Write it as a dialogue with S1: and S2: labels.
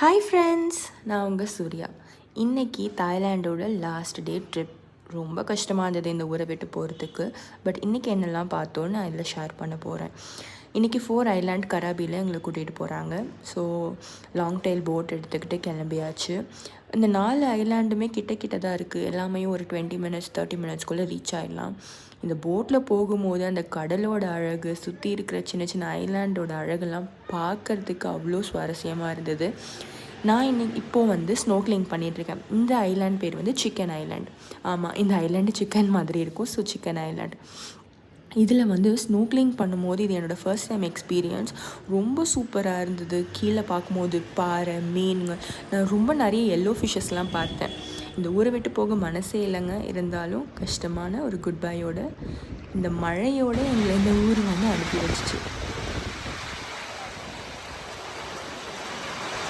S1: Hi friends, நான் உங்கள் சூர்யா. இன்றைக்கி தாய்லாண்டோட லாஸ்ட் டே ட்ரிப். ரொம்ப கஷ்டமாக இருந்தது இந்த ஊரை விட்டு போகிறதுக்கு. பட் இன்றைக்கி என்னெல்லாம் பார்த்தோன்னு நான் இதில் ஷேர் பண்ண போகிறேன். இன்றைக்கி 4 ஐலாண்ட் கராபியில் எங்களை கூட்டிகிட்டு போகிறாங்க. ஸோ லாங் டெயில் போட் எடுத்துக்கிட்டு கிளம்பியாச்சு. இந்த 4 ஐலாண்டுமே கிட்ட தான் இருக்குது. எல்லாமே ஒரு 20 மினிட்ஸ் 30 மினிட்ஸ்குள்ளே ரீச் ஆகிடலாம். இந்த போட்டில் போகும்போது அந்த கடலோட அழகு, சுற்றி இருக்கிற சின்ன சின்ன ஐலாண்டோட அழகெல்லாம் பார்க்குறதுக்கு அவ்வளோ சுவாரஸ்யமாக இருந்தது. நான் இப்போது ஸ்னோக்லிங் பண்ணிகிட்ருக்கேன். இந்த ஐலாண்ட் பேர் சிக்கன் ஐலாண்ட். ஆமாம், இந்த ஐலாண்டு சிக்கன் மாதிரி இருக்கும். So chicken island. இதில் ஸ்னோக்லிங் பண்ணும்போது இது என்னோடய ஃபர்ஸ்ட் டைம் எக்ஸ்பீரியன்ஸ். ரொம்ப சூப்பராக இருந்தது. கீழே பார்க்கும்போது பாறை, மீனுங்க, நான் ரொம்ப நிறைய எல்லோ ஃபிஷ்ஷஸ்லாம் பார்த்தேன். இந்த ஊரை விட்டு போக மனசே இல்லைங்க. இருந்தாலும் கஷ்டமான ஒரு குட் பையோட இந்த மழையோடு எங்களை இந்த ஊர் அனுப்பி வச்சிச்சு.